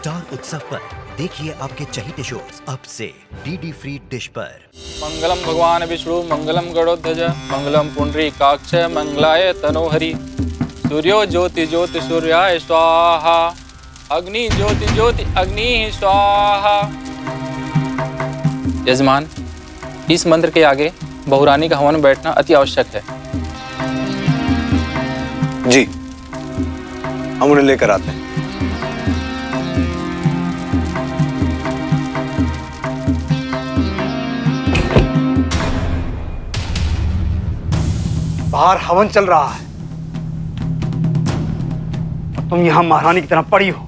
Star उत्सव पर देखिए आपके चहीते शोज अब से डीडी फ्री डिश पर। मंगलम भगवान विष्णु मंगलम गरुड़ध्वज मंगलम पुंडरीकाक्ष मंगलाय तनोहरि सूर्यो ज्योति ज्योति सूर्याय स्वाहा अग्नि ज्योति ज्योति अग्नि स्वाहा। यजमान, इस मंत्र के आगे बहुरानी का हवन बैठना अति आवश्यक है। जी, हम उन्हें लेकर आते हैं। बाहर हवन चल रहा है और तुम यहां महारानी की तरह पड़ी हो।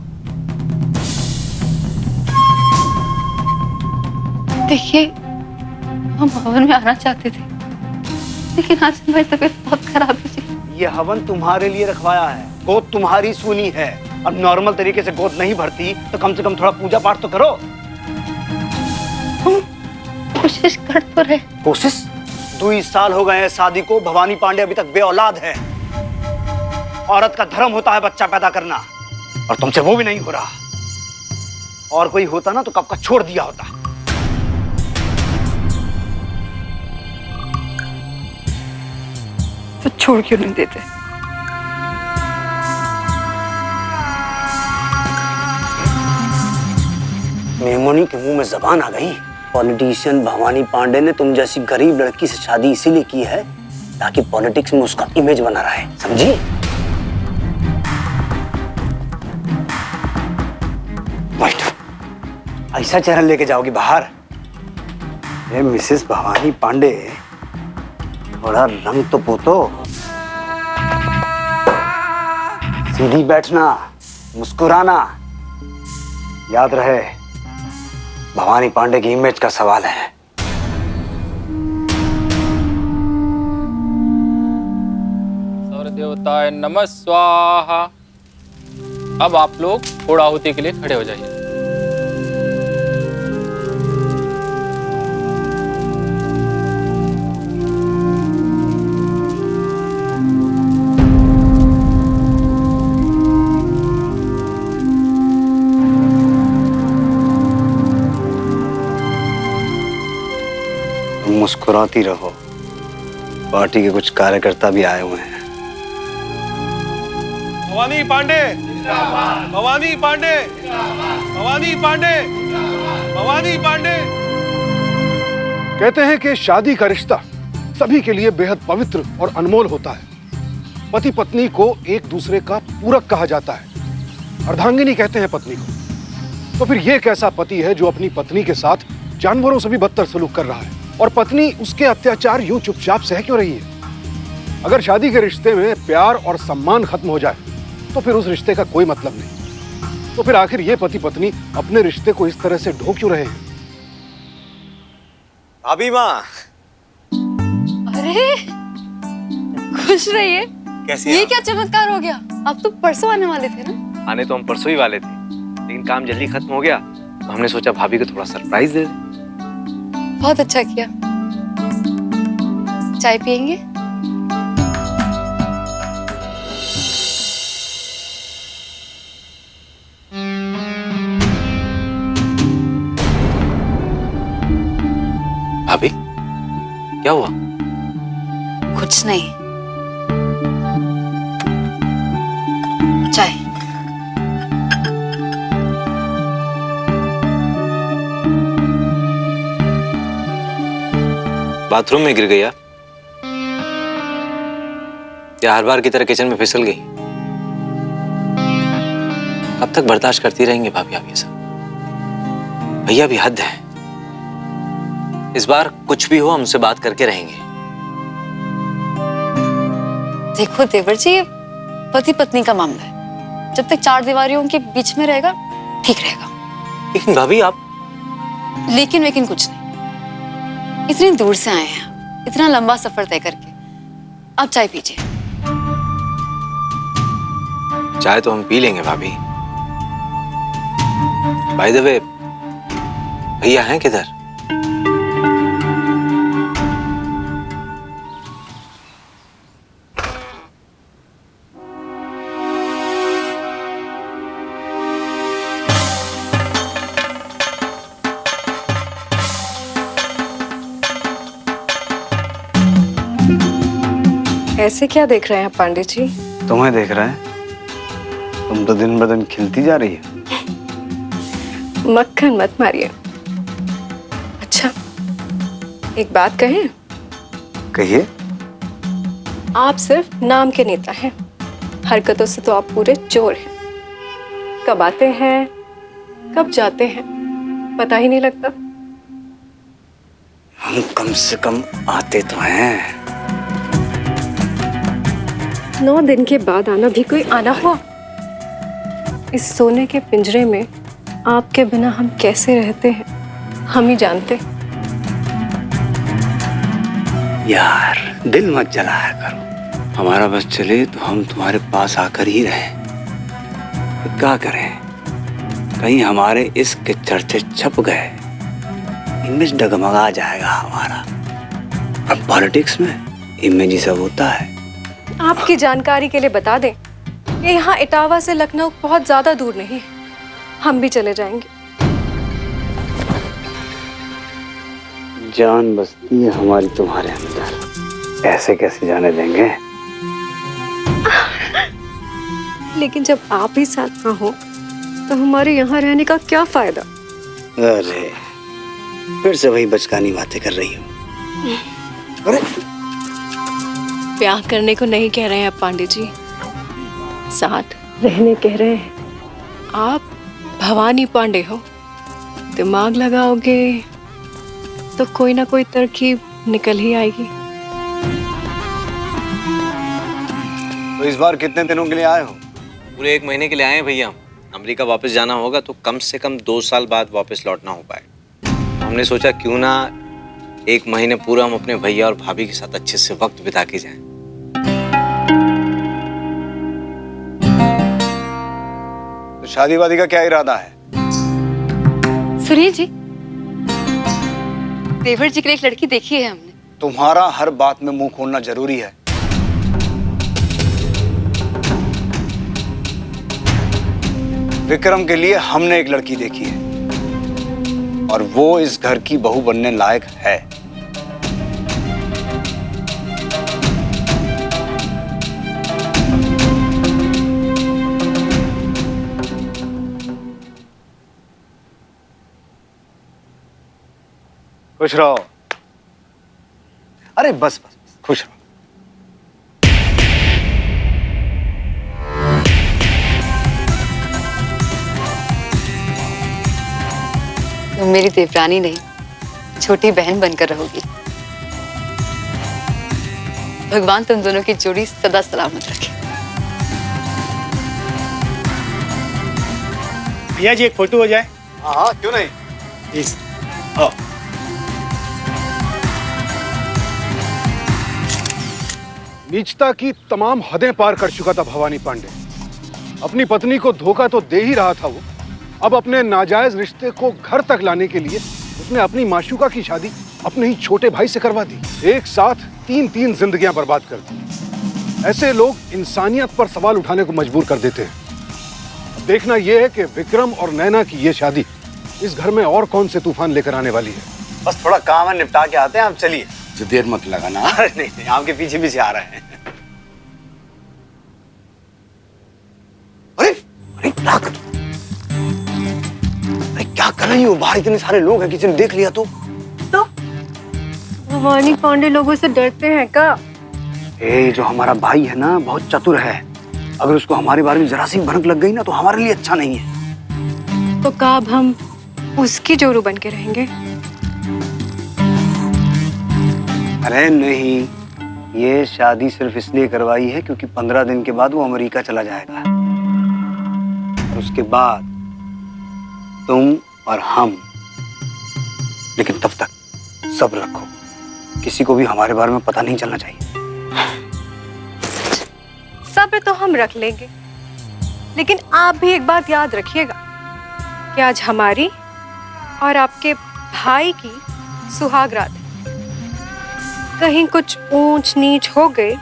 देखिए, हम हवन में आना चाहते थे, लेकिन आज मेरी तबीयत बहुत खराब है जी। यह हवन तुम्हारे लिए रखवाया है। गोद तुम्हारी सूनी है। अब नॉर्मल तरीके से गोद नहीं भरती तो कम से कम थोड़ा पूजा पाठ तो करो। कोशिश कर तो रहे। कोशिश? 2 साल हो गए हैं शादी को। भवानी पांडे अभी तक बेऔलाद है। औरत का धर्म होता है बच्चा पैदा करना, और तुमसे वो भी नहीं हो रहा। और कोई होता ना तो कब का छोड़ दिया होता। तो छोड़ क्यों नहीं देते? मेमोनी के मुंह में जबान आ गई। पॉलिटिशियन भवानी पांडे ने तुम जैसी गरीब लड़की से शादी इसीलिए की है ताकि पॉलिटिक्स में उसका इमेज बना रहे, समझी? बैठो। ऐसा चेहरा लेके जाओगी बाहर? ये मिसेस भवानी पांडे, थोड़ा रंग तो पोतो। सीधी बैठना, मुस्कुराना। याद रहे, भवानी पांडे की इमेज का सवाल है। सौर देवताय नमः स्वाहा। अब आप लोग पूर्णाहुति के लिए खड़े हो जाइए। मुस्कुराती रहो। पार्टी के कुछ कार्यकर्ता भी आए हुए हैं। भवानी पांडे, भवानी पांडे, भवानी पांडे, भवानी पांडे। कहते हैं कि शादी का रिश्ता सभी के लिए बेहद पवित्र और अनमोल होता है। पति पत्नी को एक दूसरे का पूरक कहा जाता है। अर्धांगिनी कहते हैं पत्नी को। तो फिर यह कैसा पति है जो अपनी पत्नी के साथ जानवरों से भी बदतर सलूक कर रहा है, और पत्नी उसके अत्याचार यूं चुपचाप सह क्यों रही है? अगर शादी के रिश्ते में प्यार और सम्मान खत्म हो जाए तो फिर उस रिश्ते का कोई मतलब नहीं। तो फिर आखिर ये पति पत्नी अपने रिश्ते को इस तरह से ढो क्यों रहे हैं? भाभी माँ, अरे खुश रहिए। कैसी ये हैं क्या चमत्कार हो गया? आप तो परसों आने वाले थे ना? आप? आने तो हम परसों ही वाले थे, लेकिन काम जल्दी खत्म हो गया तो हमने सोचा भाभी को थोड़ा सरप्राइज दे दें। बहुत अच्छा किया। चाय पियेंगे? भाभी, क्या हुआ? कुछ नहीं। चाय। बाथरूम में गिर गई या हर बार की तरह किचन में फिसल गई? कब तक बर्दाश्त करती रहेंगे भाभी आप ये सब? भैया भी हद है। इस बार कुछ भी हो हमसे बात करके रहेंगे। देखो देवर जी, पति पत्नी का मामला है। जब तक 4 दीवारियों के बीच में रहेगा ठीक रहेगा। लेकिन भाभी आप... लेकिन कुछ नहीं। इतनी दूर से आए हैं, इतना लंबा सफर तय करके। आप चाय पीजिए। चाय तो हम पी लेंगे भाभी। बाय द वे, भैया हैं किधर? ऐसे क्या देख रहे हैं पांडे जी? तुम्हें देख रहा है। तुम तो दिन ब दिन खिलती जा रही है। मक्खन मत मारिए। अच्छा, एक बात कहें? कहिए। आप सिर्फ नाम के नेता हैं, हरकतों से तो आप पूरे चोर हैं। कब आते हैं कब जाते हैं पता ही नहीं लगता। हम कम से कम आते तो हैं। 9 दिन के बाद आना भी कोई आना हुआ? इस सोने के पिंजरे में आपके बिना हम कैसे रहते हैं हम ही जानते। यार दिल मत जलाया करो। हमारा बस चले तो हम तुम्हारे पास आकर ही रहें। तो क्या करें, कहीं हमारे इश्क के चर्चे छप गए, इमेज डगमगा जाएगा हमारा। अब पॉलिटिक्स में इमेज ही सब होता है। आपकी जानकारी के लिए बता दें कि यहाँ इटावा से लखनऊ बहुत ज्यादा दूर नहीं है, हम भी चले जाएंगे। जान बसती है हमारी तुम्हारे अंदर, ऐसे कैसे जाने देंगे। लेकिन जब आप ही साथ ना हो तो हमारे यहाँ रहने का क्या फायदा? अरे फिर से वही बचकानी बातें कर रही हूँ। अरे ब्याह करने को नहीं कह रहे हैं आप पांडे जी, साथ रहने कह रहे हैं। आप भवानी पांडे हो, दिमाग लगाओगे तो कोई ना कोई तरकीब निकल ही आएगी। तो इस बार कितने दिनों के लिए आए हो? पूरे 1 महीने के लिए आए हैं भैया। अमेरिका वापस जाना होगा तो कम से कम 2 साल बाद वापस लौटना हो पाए। हमने सोचा क्यों ना 1 महीने पूरा हम अपने भैया और भाभी के साथ अच्छे से वक्त बिता के जाएं। तो शादी वादी का क्या इरादा है? सुनिए जी, देवर जी के लिए एक लड़की देखी है हमने। तुम्हारा हर बात में मुंह खोलना जरूरी है। विक्रम के लिए हमने एक लड़की देखी है और वो इस घर की बहू बनने लायक है। खुश रहो। अरे बस बस खुश रहो। तुम मेरी देवरानी नहीं, छोटी बहन बनकर रहोगी। भगवान तुम दोनों की जोड़ी सदा सलामत रखे। भैया जी एक फोटो हो जाए। हाँ क्यों नहीं। प्लीज। नीचता की तमाम हदें पार कर चुका था भवानी पांडे। अपनी पत्नी को धोखा तो दे ही रहा था वो, अब अपने नाजायज रिश्ते को घर तक लाने के लिए उसने अपनी माशूका की शादी अपने ही छोटे भाई से करवा दी। एक साथ 3 जिंदगियां बर्बाद कर दी। ऐसे लोग इंसानियत पर सवाल उठाने को मजबूर कर देते हैं। अब देखना यह है कि विक्रम और नैना की ये शादी इस घर में और कौन से तूफान लेकर आने वाली है। बस थोड़ा काम है, निपटा के आते हैं। आप चलिए। जो देर मत लगाना। अरे नहीं, आपके पीछे पीछे आ रहे हैं। अरे अरे क्या कर रही हो? बाहर इतने सारे लोग हैं, किसी ने देख लिया तो भवानी पांडे लोगों से डरते हैं क्या? ए, जो हमारा भाई है ना बहुत चतुर है। अगर उसको हमारे बारे में जरा सी भनक लग गई ना तो हमारे लिए अच्छा नहीं है। तो कब हम उसकी जोरू बन के रहेंगे? अरे नहीं, ये शादी सिर्फ इसलिए करवाई है क्योंकि 15 दिन के बाद वो अमेरिका चला जाएगा और उसके बाद तुम और हम। लेकिन तब तक सब्र रखो, किसी को भी हमारे बारे में पता नहीं चलना चाहिए। सब्र तो हम रख लेंगे, लेकिन आप भी एक बात याद रखिएगा कि आज हमारी और आपके भाई की सुहाग रात है। कहीं कुछ ऊंच नीच हो गए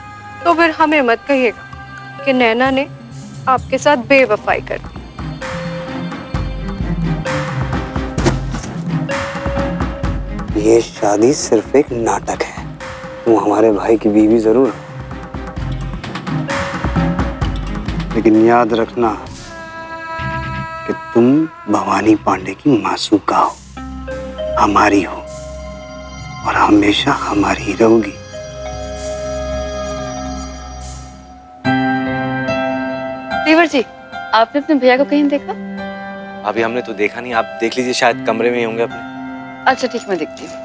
तो फिर हमें मत कहिएगा कि नैना ने आपके साथ बेवफाई कर दी। ये शादी सिर्फ एक नाटक है। तुम हमारे भाई की बीवी जरूर हो, लेकिन याद रखना कि तुम भवानी पांडे की मासूका हो, हमारी हो और हमेशा हमारी ही रहोगी। देवर जी, आपने अपने भैया को कहीं देखा? अभी हमने तो देखा नहीं, आप देख लीजिए, शायद कमरे में ही होंगे अपने। अच्छा ठीक, मैं देखती हूँ।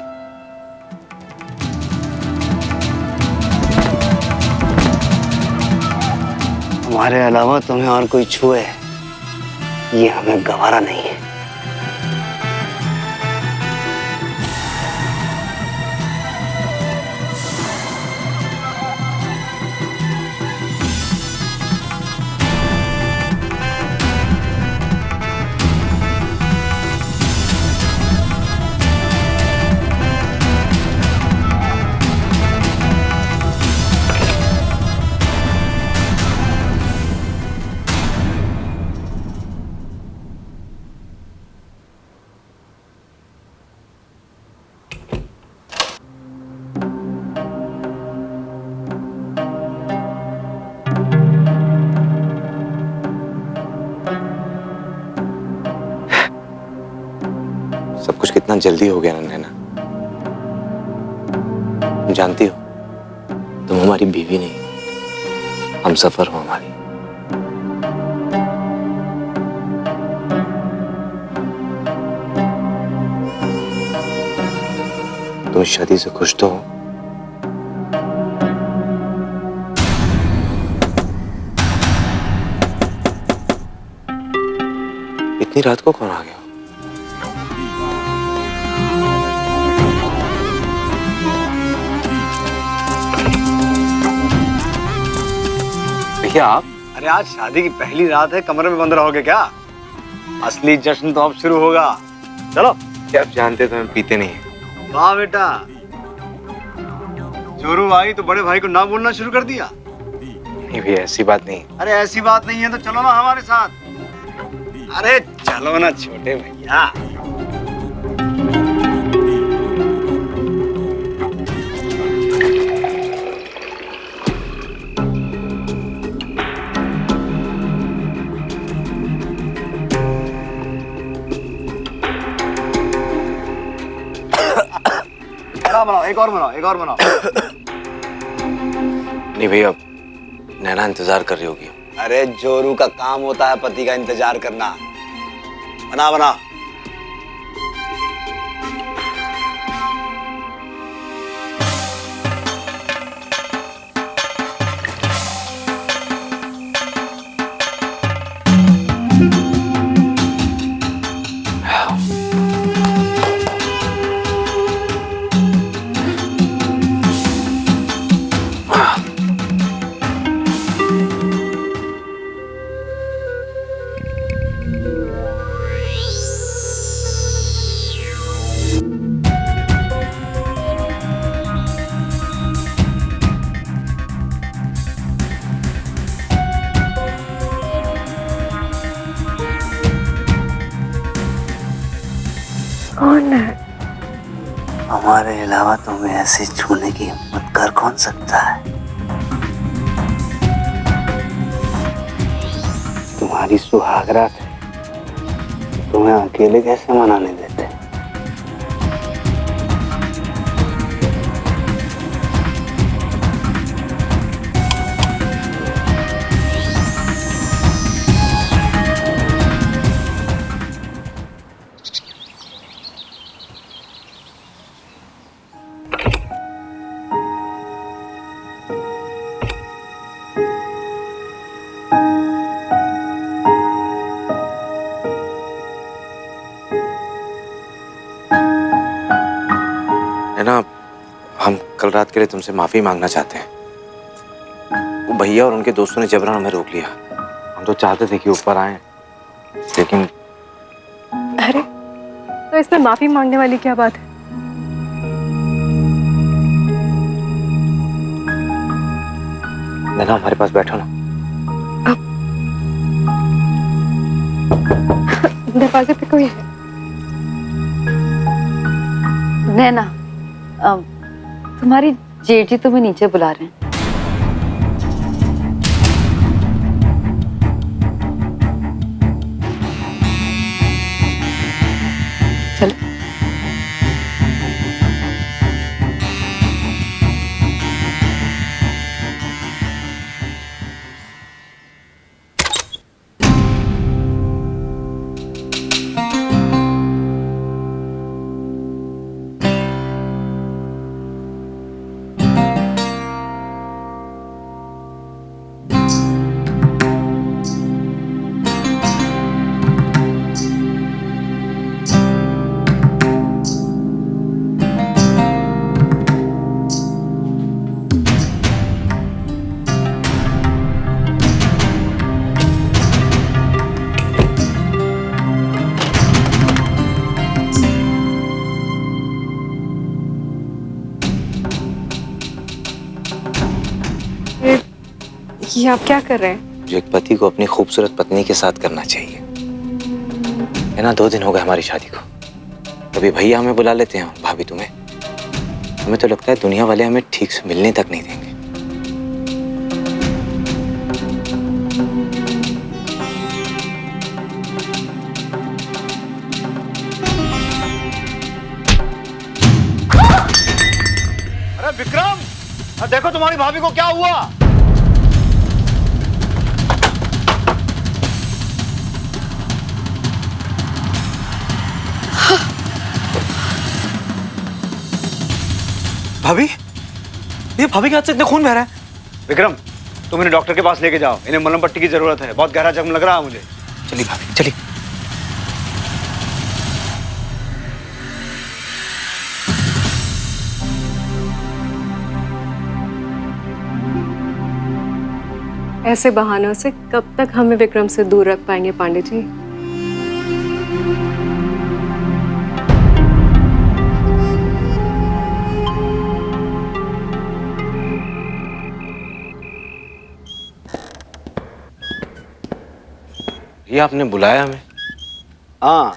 हमारे अलावा तुम्हें और कोई छुए ये हमें गवारा नहीं है। सब कुछ कितना जल्दी हो गया ना नैना। तुम जानती हो, तुम हमारी बीवी नहीं, हम सफर हो हमारी। तुम शादी से खुश तो हो? इतनी रात को कौन आ गया? भैया आप? अरे आज शादी की पहली रात है, कमरे में बंद रहोगे क्या? असली जश्न तो अब शुरू होगा। चलो। क्या आप जानते तो हम पीते नहीं हैं। वाह बेटा, जोरू भाई तो बड़े भाई को ना बोलना शुरू कर दिया। नहीं भैया, ऐसी बात नहीं। अरे ऐसी बात नहीं है तो चलो ना हमारे साथ। अरे चलो ना छोटे भैया। बनाओ, एक और बनाओ, एक और बनाओ। नहीं भैया, नैना इंतजार कर रही होगी। अरे जोरू का काम होता है पति का इंतजार करना। बना बना। कौन है? हमारे अलावा तुम्हें ऐसे छूने की हिम्मत कर कौन सकता है? तुम्हारी सुहागरात है, तुम्हें अकेले कैसे मनाने देते? है ना, हम कल रात के लिए तुमसे माफी मांगना चाहते हैं। वो भैया और उनके दोस्तों ने जबरन हमें रोक लिया। हम तो चाहते थे कि ऊपर आए, लेकिन अरे तो इसमें माफी मांगने वाली क्या बात है? नैना हमारे पास बैठो ना। दरवाजे पे कोई है? नैना, तुम्हारी जेठ जी तुम्हें नीचे बुला रहे हैं। चलो। ये आप क्या कर रहे हैं? जो एक पति को अपनी खूबसूरत पत्नी के साथ करना चाहिए है ना। 2 दिन हो गए हमारी शादी को। कभी भैया हमें बुला लेते हैं, भाभी तुम्हें। हमें तो लगता है दुनिया वाले हमें ठीक से मिलने तक नहीं देंगे। अरे विक्रम, देखो तुम्हारी भाभी को क्या हुआ। भाभी, ये भाभी के हाथ से इतना खून बह रहा है। विक्रम, तुम इन्हें डॉक्टर के पास लेके जाओ। इन्हें मलहम पट्टी की जरूरत है। बहुत गहरा जख्म लग रहा है मुझे। चलिए भाभी, चलिए। ऐसे बहानों से कब तक हमें विक्रम से दूर रख पाएंगे पांडे जी? ये आपने बुलाया हमें? हाँ,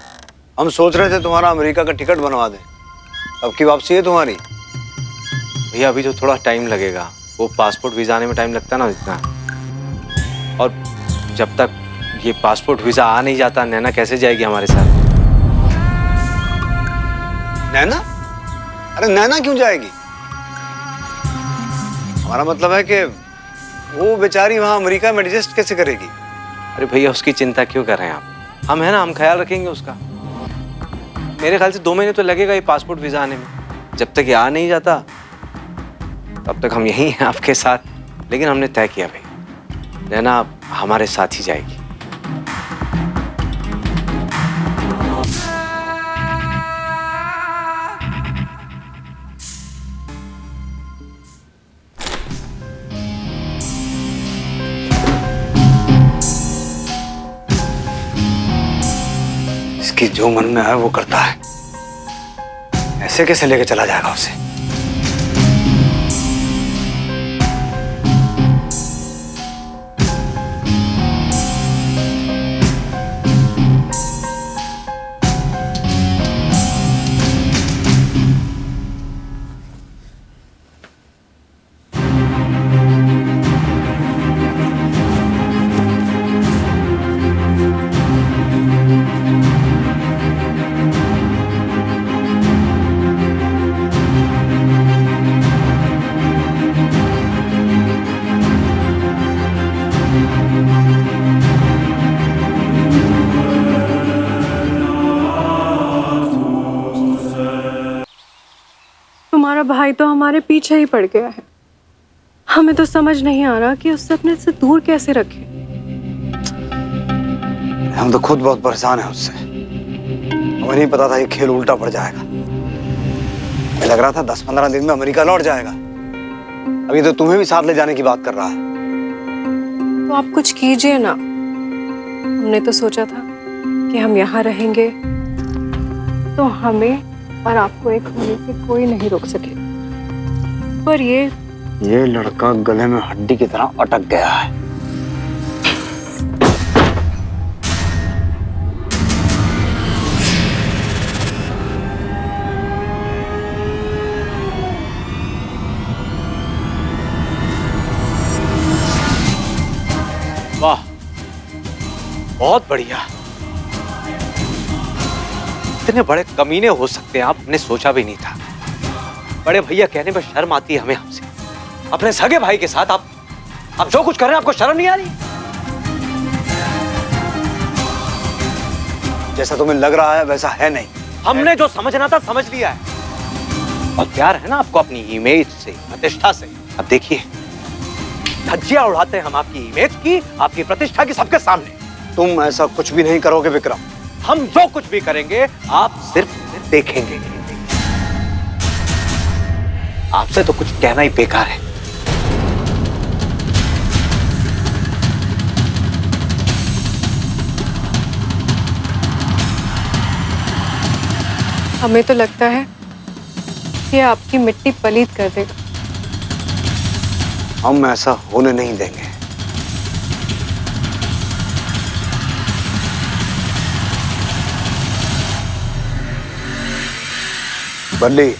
हम सोच रहे थे तुम्हारा अमेरिका का टिकट बनवा दें। अब की वापसी है तुम्हारी। भैया अभी तो थोड़ा टाइम लगेगा। वो पासपोर्ट वीजा आने में टाइम लगता है ना इतना। और जब तक ये पासपोर्ट वीजा आ नहीं जाता, नैना कैसे जाएगी हमारे साथ? नैना? अरे नैना क्यों जाएगी? हमारा मतलब है कि वो बेचारी वहां अमेरिका में एडजस्ट कैसे करेगी? अरे भैया उसकी चिंता क्यों कर रहे हैं आप? हम है ना, हम ख्याल रखेंगे उसका। मेरे ख्याल से 2 महीने तो लगेगा ये पासपोर्ट वीजा आने में। जब तक ये आ नहीं जाता तब तक हम यहीं हैं आपके साथ। लेकिन हमने तय किया भाई, नैना हमारे साथ ही जाएगी। इसकी जो मन में है वो करता है। ऐसे कैसे लेके चला जाएगा उसे? तुम्हारा भाई तो हमारे पीछे ही पड़ गया है। हमें तो समझ नहीं आ रहा कि उससे अपने से दूर कैसे रखें। हम तो खुद बहुत परेशान हैं उससे। हमें नहीं पता था ये खेल उल्टा पड़ जाएगा। हमें लग रहा था 10-15 दिन में अमेरिका लौट जाएगा। अभी तो तुम्हें भी साथ ले जाने की बात कर रहा है। तो आप कुछ कीजिए ना। हमने तो सोचा था कि हम यहाँ रहेंगे तो हमें और आपको एक होने से कोई नहीं रोक सके। पर ये लड़का गले में हड्डी की तरह अटक गया है। वाह, बहुत बढ़िया। इतने बड़े कमीने हो सकते हैं आप, हमने सोचा भी नहीं था। बड़े भैया कहने में शर्म आती है हमें हमसे। अपने सगे भाई के साथ आप जो कुछ कर रहे हैं, आपको शर्म नहीं आ रही? जैसा तुम्हें लग रहा है वैसा है नहीं। हमने जो समझना था समझ लिया है, और प्यार है ना आपको अपनी इमेज से, प्रतिष्ठा से। अब देखिए, धज्जियां उड़ाते हैं हम आपकी इमेज की, आपकी प्रतिष्ठा की, सबके सामने। तुम ऐसा कुछ भी नहीं करोगे विक्रम। हम जो कुछ भी करेंगे आप सिर्फ देखेंगे। आपसे तो कुछ कहना ही बेकार है। हमें तो लगता है कि आपकी मिट्टी पलीत कर देगा। हम ऐसा होने नहीं देंगे। बल्ली,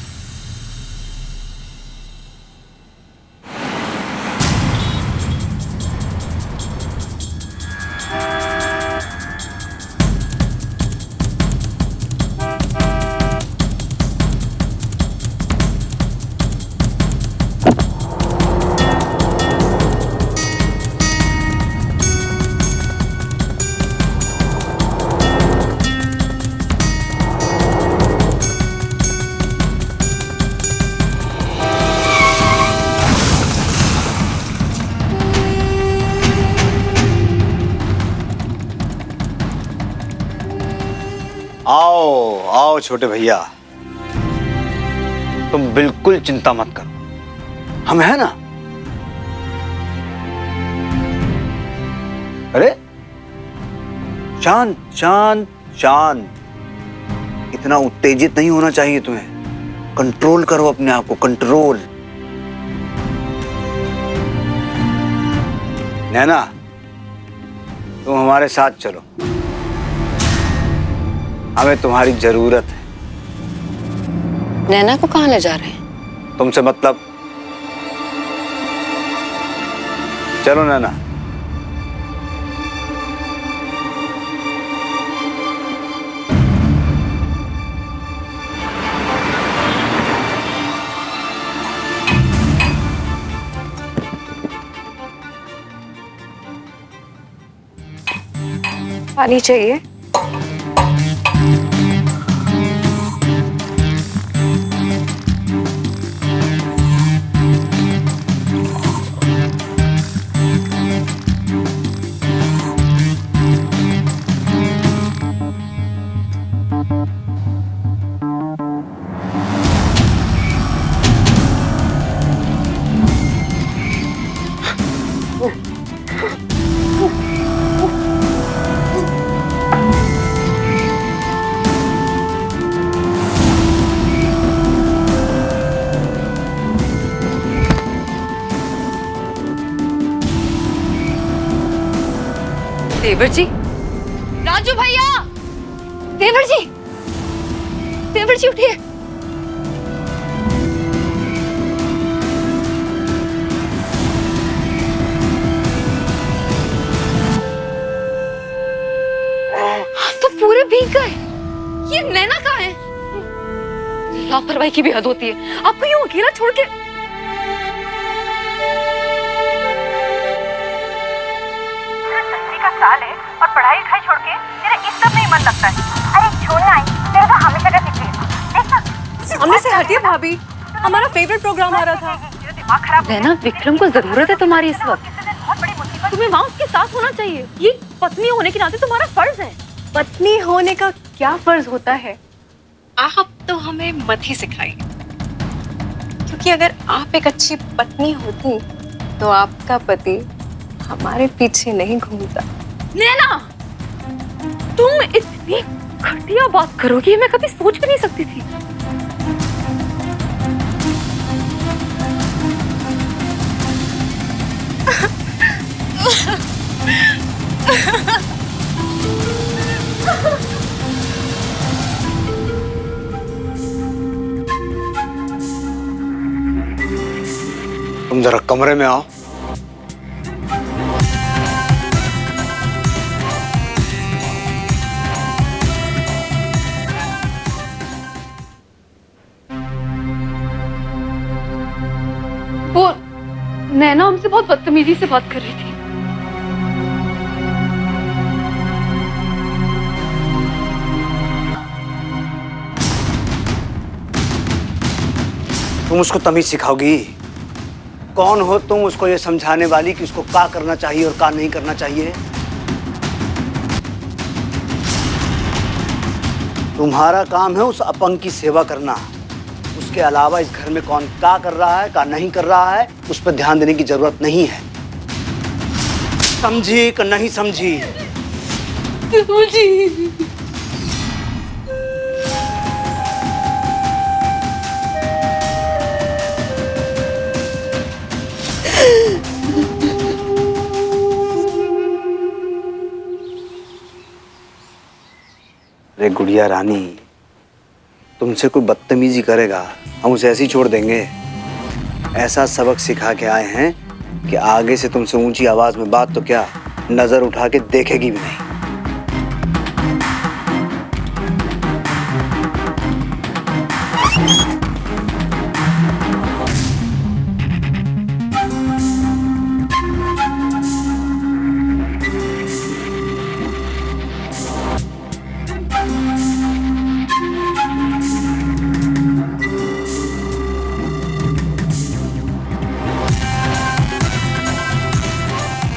आओ आओ छोटे भैया, तुम बिल्कुल चिंता मत करो, हम हैं ना। अरे शांत शांत शांत, इतना उत्तेजित नहीं होना चाहिए तुम्हें। कंट्रोल करो अपने आप को, कंट्रोल। नैना, तुम हमारे साथ चलो, हमें तुम्हारी जरूरत है। नैना को कहाँ ले जा रहे हैं? तुमसे मतलब? चलो नैना। पानी चाहिए? देवर जी, राजू भैया, देवर जी, देवर जी उठिए। तो पूरे भीग गए। ये नैना कहाँ है? लापरवाही की भी हद होती है, आपको यूं अकेला छोड़ के। साल है और पढ़ाई लिखाई छोड़ के तेरा इस सब नहीं मन लगता है। अरे छोड़ना है, तेरा तो हमेशा का सिक्रेट देखना। सामने से हटिए भाभी, हमारा फेवरेट प्रोग्राम आ रहा था। दिमाग खराब। नैना, विक्रम को जरूरत है तुम्हारी इस वक्त। बहुत बड़ी मुसीबत। तुम्हें वहाँ उसके साथ होना चाहिए। ये पत्नी होने के नाते तुम्हारा फर्ज है। पत्नी होने का क्या फर्ज होता है, आप तो हमें मत ही सिखाइए। क्योंकि अगर आप एक अच्छी पत्नी होती तो आपका पति हमारे पीछे नहीं घूमता। नैना, तुम इतनी घटिया बात करोगी, मैं कभी सोच भी नहीं सकती थी। तुम जरा कमरे में आओ। मुझसे बहुत बदतमीजी से बात कर रही थी। तुम उसको तमीज सिखाओगी? कौन हो तुम उसको ये समझाने वाली कि उसको क्या करना चाहिए और क्या नहीं करना चाहिए? तुम्हारा काम है उस अपंग की सेवा करना। उसके अलावा इस घर में कौन क्या कर रहा है, क्या नहीं कर रहा है, उस पर ध्यान देने की जरूरत नहीं है। समझी कि नहीं समझी? समझी। अरे गुड़िया रानी, तुमसे कोई बदतमीजी करेगा हम उसे ऐसे ही छोड़ देंगे? ऐसा सबक सिखा के आए हैं कि आगे से तुमसे ऊंची आवाज में बात तो क्या, नजर उठा के देखेगी भी नहीं।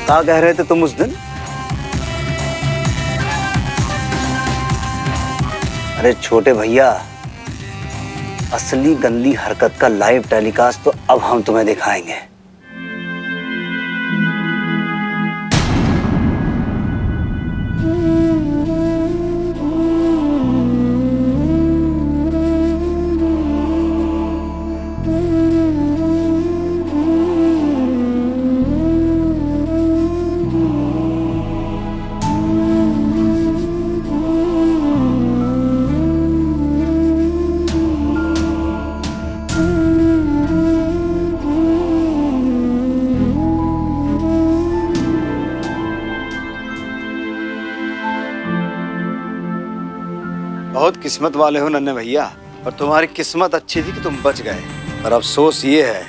क्या कह रहे थे तुम उस दिन? अरे छोटे भैया, असली गंदी हरकत का लाइव टेलीकास्ट तो अब हम तुम्हें दिखाएंगे। बहुत किस्मत वाले हो नन्हे भैया, और तुम्हारी किस्मत अच्छी थी कि तुम बच गए। और अफसोस ये है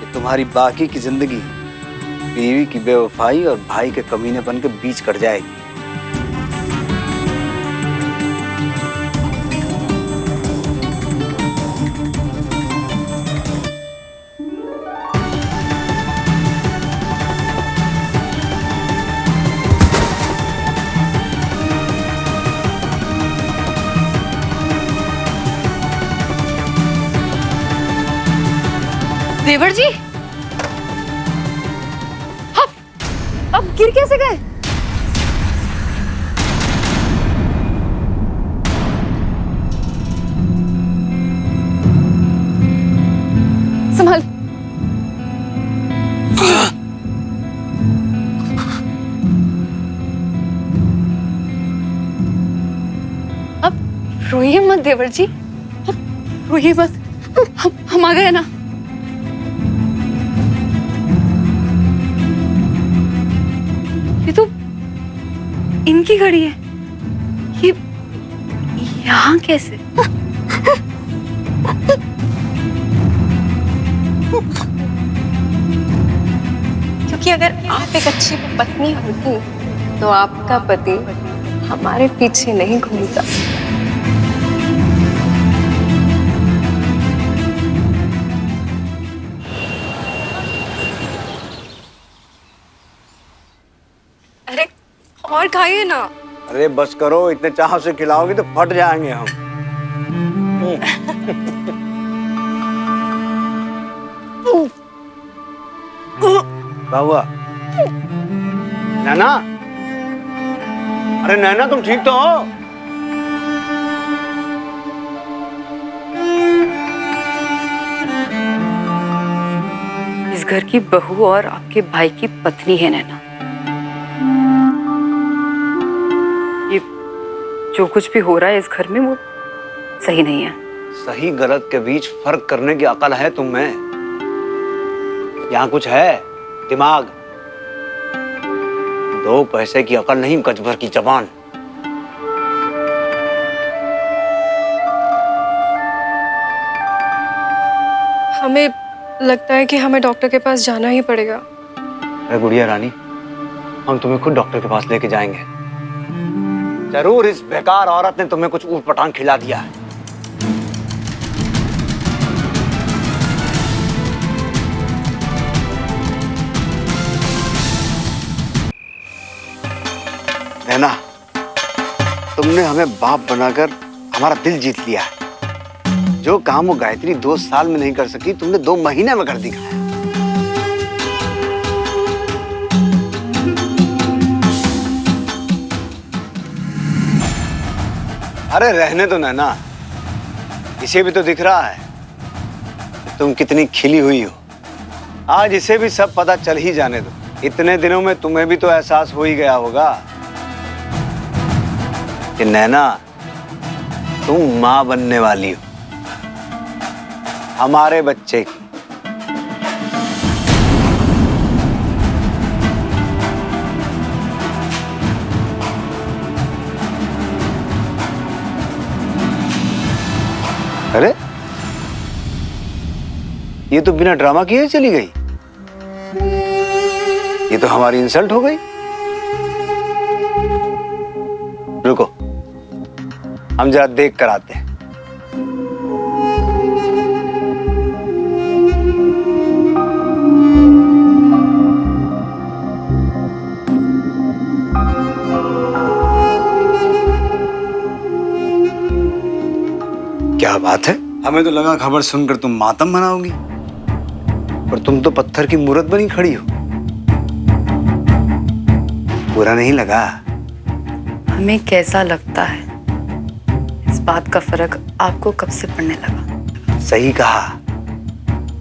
कि तुम्हारी बाकी की जिंदगी बीवी की बेवफाई और भाई के कमीनेपन के बीच कट जाएगी। देवर जी, अब गिर कैसे गए? संभाल। अब रोइए मत देवर जी, अब रोइए मत, हम आ गए ना। ये तो इनकी घड़ी है, ये यहाँ कैसे? क्योंकि अगर आप एक अच्छी पत्नी होती तो आपका पति हमारे पीछे नहीं घूमता। अरे और खाइए ना। अरे बस करो, इतने चाह से खिलाओगी तो फट जाएंगे हम। क्या हुआ? नैना, अरे नैना तुम ठीक तो हो? इस घर की बहू और आपके भाई की पत्नी है नैना। ये जो कुछ भी हो रहा है इस घर में वो सही नहीं है। सही गलत के बीच फर्क करने की अकल है तुम में? यहाँ कुछ है? दिमाग? 2 पैसे की अकल नहीं, गज भर की जबान। हमें लगता है कि हमें डॉक्टर के पास जाना ही पड़ेगा। अरे गुड़िया रानी, हम तुम्हें खुद डॉक्टर के पास लेके जाएंगे। जरूर इस बेकार औरत ने तुम्हें कुछ ऊट पटांग खिला दिया है। नैना, तुमने हमें बाप बनाकर हमारा दिल जीत लिया है। जो काम वो गायत्री 2 साल में नहीं कर सकी, तुमने 2 महीने में कर दिखाया। अरे रहने दो नैना, इसे भी तो दिख रहा है तुम कितनी खिली हुई हो। आज इसे भी सब पता चल ही जाने दो। इतने दिनों में तुम्हें भी तो एहसास हो ही गया होगा कि नैना तुम मां बनने वाली हो हमारे बच्चे की। अरे ये तो बिना ड्रामा किए चली गई। ये तो हमारी इंसल्ट हो गई। रुको, हम जरा देख कर आते हैं। क्या बात है, हमें तो लगा खबर सुनकर तुम मातम मनाओगी, पर तुम तो पत्थर की मूरत बनी खड़ी हो। बुरा नहीं लगा? हमें कैसा लगता है इस बात का फर्क आपको कब से पड़ने लगा? सही कहा,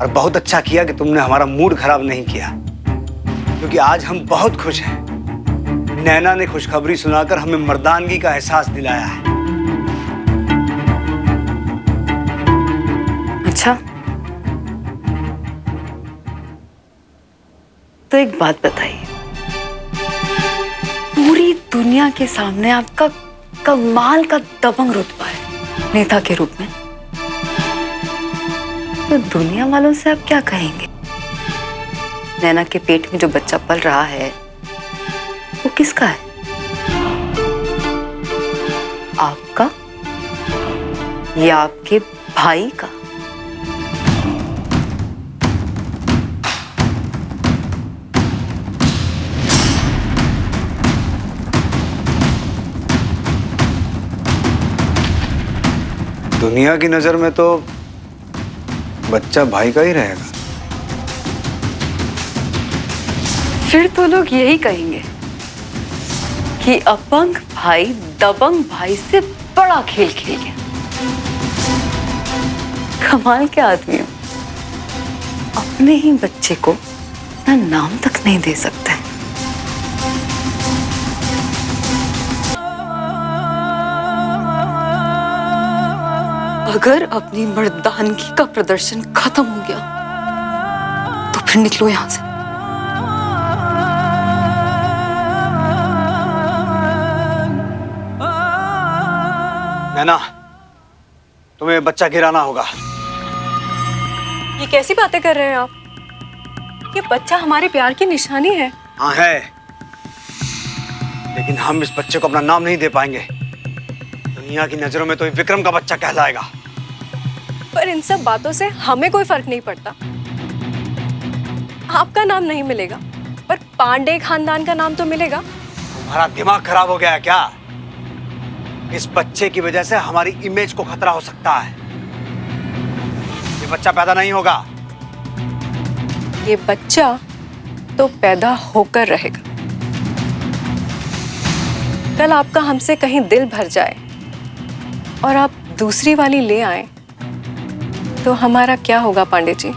और बहुत अच्छा किया कि तुमने हमारा मूड खराब नहीं किया, क्योंकि आज हम बहुत खुश हैं। नैना ने खुशखबरी सुनाकर हमें मर्दानगी का एहसास दिलाया है। अच्छा, तो एक बात बताइए, पूरी दुनिया के सामने आपका कमाल का दबंग रुतबा है नेता के रूप में, तो दुनिया वालों से आप क्या कहेंगे? नैना के पेट में जो बच्चा पल रहा है वो किसका है? आपका या आपके भाई का? दुनिया की नजर में तो बच्चा भाई का ही रहेगा। फिर तो लोग यही कहेंगे कि अपंग भाई दबंग भाई से बड़ा खेल खेल गया। कमाल के आदमी हो, अपने ही बच्चे को ना नाम तक नहीं दे सकते। अगर अपनी मर्दानगी का प्रदर्शन खत्म हो गया तो फिर निकलो यहां से। नैना, तुम्हें बच्चा गिराना होगा। ये कैसी बातें कर रहे हैं आप? ये बच्चा हमारे प्यार की निशानी है। हाँ है, लेकिन हम इस बच्चे को अपना नाम नहीं दे पाएंगे। दुनिया की नजरों में तो ये विक्रम का बच्चा कहलाएगा। पर इन सब बातों से हमें कोई फर्क नहीं पड़ता। आपका नाम नहीं मिलेगा, पर पांडे खानदान का नाम तो मिलेगा। तुम्हारा दिमाग खराब हो गया है क्या? इस बच्चे की वजह से हमारी इमेज को खतरा हो सकता है। ये बच्चा पैदा नहीं होगा। ये बच्चा तो पैदा होकर रहेगा। कल आपका हमसे कहीं दिल भर जाए और आप दूसरी वाली ले आए तो हमारा क्या होगा पांडे जी?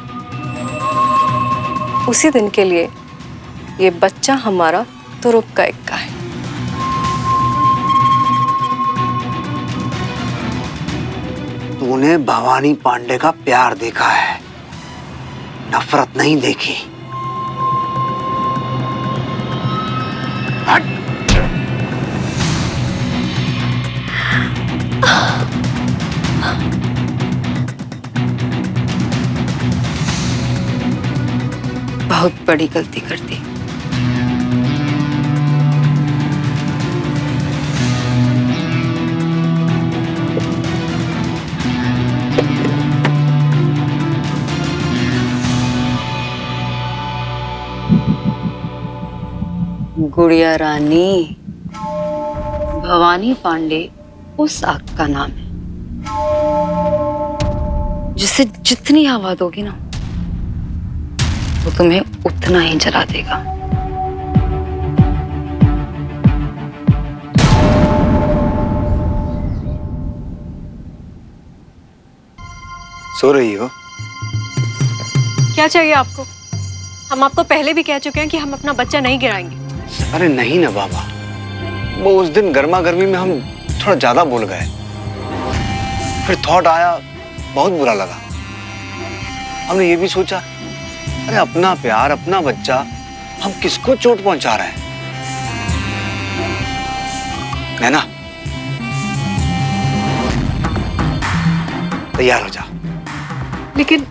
उसी दिन के लिए ये बच्चा हमारा तुरुप का इक्का है। तूने भवानी पांडे का प्यार देखा है, नफरत नहीं देखी। हट। बहुत बड़ी गलती कर दी। गुड़िया रानी, भवानी पांडे उस आग का नाम है जिसे जितनी हवा दोगी ना वो तुम्हें उतना ही जला देगा। सो रही हो? क्या चाहिए आपको? हम आपको पहले भी कह चुके हैं कि हम अपना बच्चा नहीं गिराएंगे। अरे नहीं ना बाबा, वो उस दिन गर्मा गर्मी में हम थोड़ा ज्यादा बोल गए, फिर थॉट आया, बहुत बुरा लगा। हमने ये भी सोचा, अरे अपना प्यार, अपना बच्चा, हम किसको चोट पहुंचा रहे हैं? नैना, तैयार हो जा। लेकिन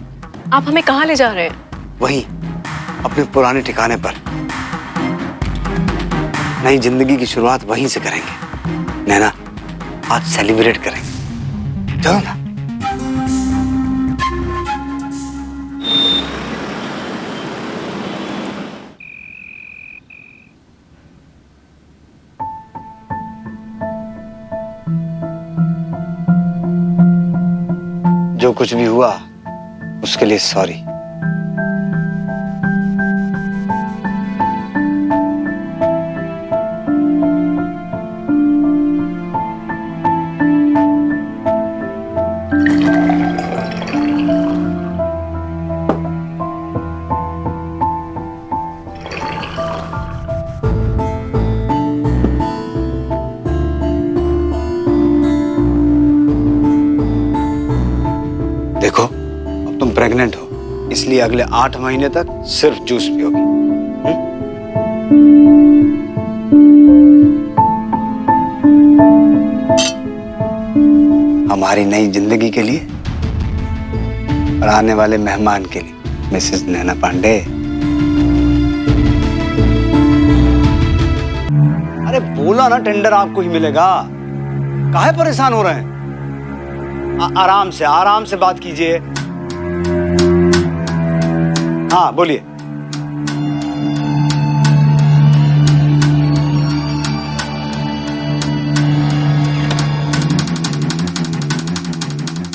आप हमें कहाँ ले जा रहे हैं? वहीं अपने पुराने ठिकाने पर। नई जिंदगी की शुरुआत वहीं से करेंगे। नैना, आज सेलिब्रेट करेंगे, चलो ना। जो कुछ भी हुआ उसके लिए सॉरी। देखो, अब तुम प्रेग्नेंट हो, इसलिए अगले 8 महीने तक सिर्फ जूस पियोगी। हमारी नई जिंदगी के लिए और आने वाले मेहमान के लिए, मिसेस नैना पांडे। अरे बोला ना, टेंडर आपको ही मिलेगा, काहे परेशान हो रहे हैं? आराम से बात कीजिए। हाँ बोलिए।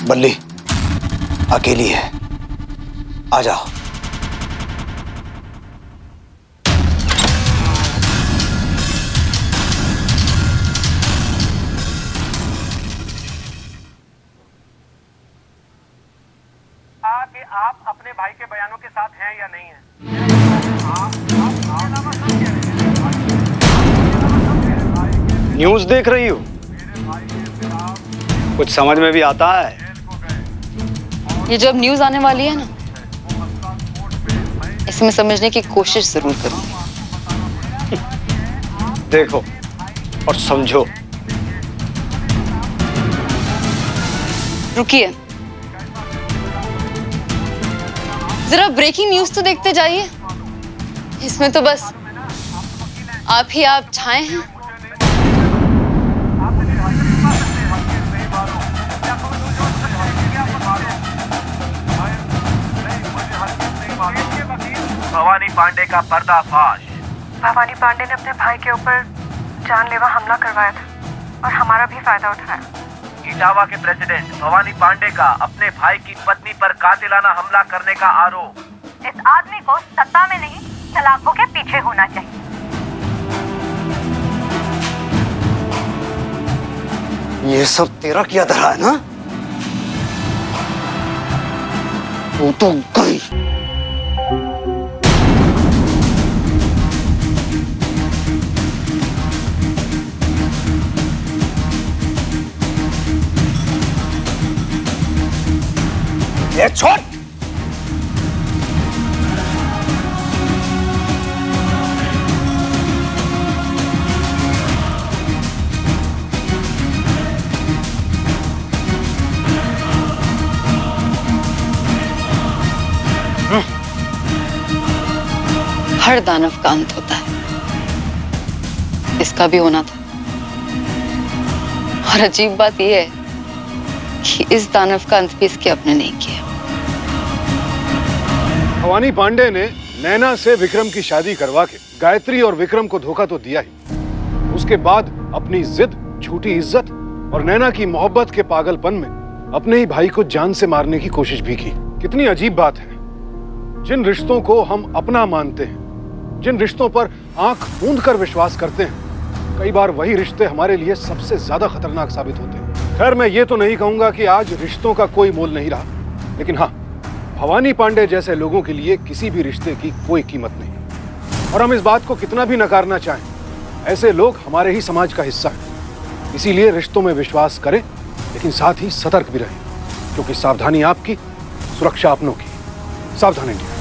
बल्ली अकेली है, आ जाओ। कि आप अपने भाई के बयानों के साथ हैं या नहीं हैं? न्यूज़ देख रही हो? कुछ समझ में भी आता है? ये जब न्यूज आने वाली है ना, इसमें समझने की कोशिश जरूर करूंगी। देखो और समझो। रुकिए, जरा ब्रेकिंग न्यूज तो देखते जाइए। इसमें तो बस आप ही आप छाए हैं। भवानी पांडे का पर्दाफाश। भवानी पांडे ने अपने भाई के ऊपर जानलेवा हमला करवाया था और हमारा भी फायदा उठाया। इटावा के प्रेसिडेंट भवानी पांडे का अपने भाई की पत्नी पर कातिलाना हमला करने का आरोप। इस आदमी को सत्ता में नहीं, सलाखों के पीछे होना चाहिए। ये सब तेरा किया धरा है ना? तू तो गई। ये छोड़। हर दानव का अंत होता है, इसका भी होना था। और अजीब बात यह है कि इस दानव का अंत भी इसके अपने नहीं किया। भवानी पांडे ने नैना से विक्रम की शादी करवा के गायत्री और विक्रम को धोखा तो दिया ही, उसके बाद अपनी जिद, झूठी इज्जत और नैना की मोहब्बत के पागलपन में अपने ही भाई को जान से मारने की कोशिश भी की। कितनी अजीब बात है, जिन रिश्तों को हम अपना मानते हैं, जिन रिश्तों पर आंख मूंद कर विश्वास करते हैं, कई बार वही रिश्ते हमारे लिए सबसे ज्यादा खतरनाक साबित होते हैं। खैर, मैं ये तो नहीं कहूंगा कि आज रिश्तों का कोई मोल नहीं रहा, लेकिन हाँ, भवानी पांडे जैसे लोगों के लिए किसी भी रिश्ते की कोई कीमत नहीं। और हम इस बात को कितना भी नकारना चाहें, ऐसे लोग हमारे ही समाज का हिस्सा हैं। इसीलिए रिश्तों में विश्वास करें, लेकिन साथ ही सतर्क भी रहें, क्योंकि सावधानी आपकी, सुरक्षा अपनों की। सावधान इंडिया।